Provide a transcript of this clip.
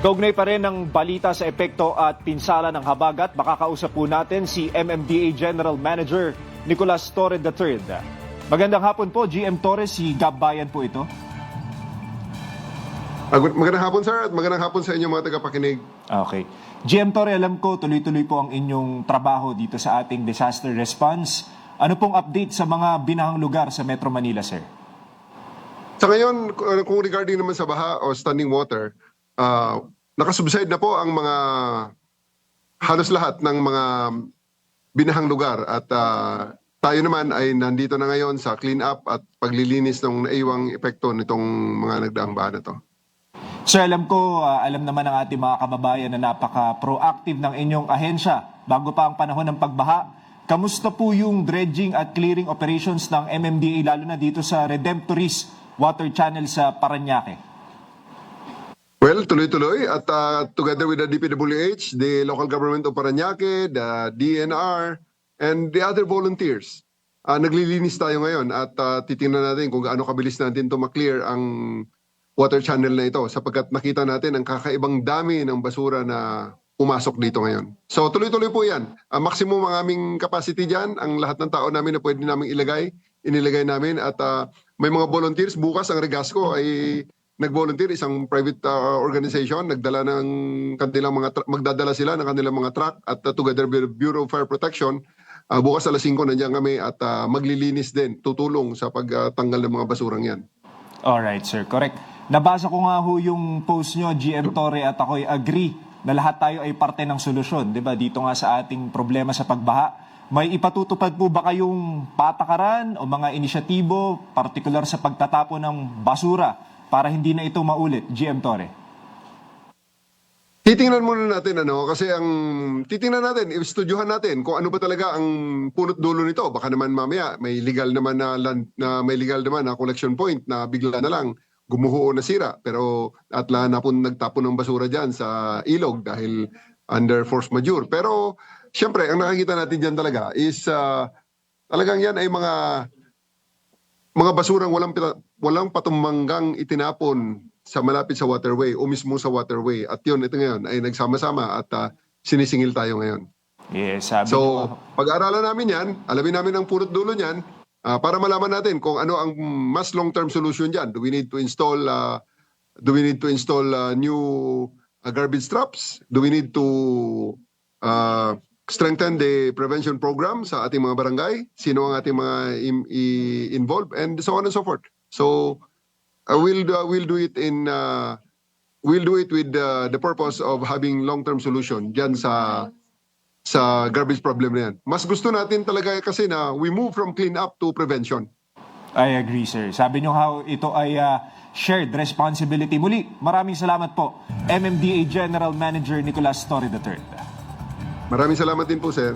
Kaugnay pa rin ng balita sa epekto at pinsala ng habagat, makakausap po natin si MMDA General Manager Nicolas Torre III. Magandang hapon po, GM Torres, si Gab Bayan po ito. Magandang hapon sir at magandang hapon sa inyong mga tagapakinig. Okay. GM Torre, alam ko tuloy-tuloy po ang inyong trabaho dito sa ating disaster response. Ano pong update sa mga binahang lugar sa Metro Manila, sir? Sa ngayon, kung regarding naman sa baha o standing water, nakasubside na po ang mga halos lahat ng mga binahang lugar at tayo naman ay nandito na ngayon sa clean up at paglilinis ng naiwang epekto nitong mga nagdaang baha na to. Sir, alam ko, alam naman ng ating mga kababayan na napaka-proactive ng inyong ahensya bago pa ang panahon ng pagbaha. Kamusta po yung dredging at clearing operations ng MMDA lalo na dito sa Redemptoris Water Channel sa Parañaque? Well, tuloy-tuloy at together with the DPWH, the local government of Parañaque, the DNR, and the other volunteers, naglilinis tayo ngayon at titingnan natin kung gaano kabilis natin ito maklear ang water channel na ito sapagkat nakita natin ang kakaibang dami ng basura na pumasok dito ngayon. So tuloy-tuloy po yan. Maximum ang aming capacity dyan, ang lahat ng tao namin na pwede namin inilagay namin at may mga volunteers. Bukas ang Regasco ay nag-volunteer, isang private organization, nagdala ng kanilang magdadala sila ng kanilang mga truck at together with Bureau of Fire Protection, bukas alas 5 nandiyan kami at maglilinis din, tutulong sa pagtanggal ng mga basurang yan. Alright, sir. Correct. Nabasa ko nga ho yung post nyo, GM Torre, at ako'y agree na lahat tayo ay parte ng solusyon. Diba? Dito nga sa ating problema sa pagbaha. May ipatutupad po ba kayong patakaran o mga inisyatibo, particular sa pagtatapo ng basura para hindi na ito maulit, GM Torre? Titingnan muna natin kasi titingnan natin, i-studyohan natin kung ano ba talaga ang punot dulo nito. Baka naman mamaya may legal naman na collection point na bigla na lang gumuho o nasira pero at na nagtapon ng basura diyan sa ilog dahil under force majeure. Pero siyempre, ang nakikita natin diyan talaga is talagang yan ay mga basurang walang patumanggang itinapon sa malapit sa waterway o mismo sa waterway. At yun, ito ngayon ay nagsama-sama at sinisingil tayo ngayon. Yes, sabi so, nyo. pag-aaralan namin yan, alamin namin ang punot dulo niyan para malaman natin kung ano ang mas long-term solution diyan. Do we need to install new garbage traps? Do we need to strengthen the prevention program sa ating mga barangay? Sino ang ating mga involved? And so on and so forth. So we'll do it with the purpose of having long-term solution diyan sa garbage problem na yan. Mas gusto natin talaga kasi na we move from clean up to prevention. I agree, sir. Sabi nyo how ito ay shared responsibility. Muli, maraming salamat po, MMDA General Manager Nicolas Torre III. Maraming salamat din po, sir.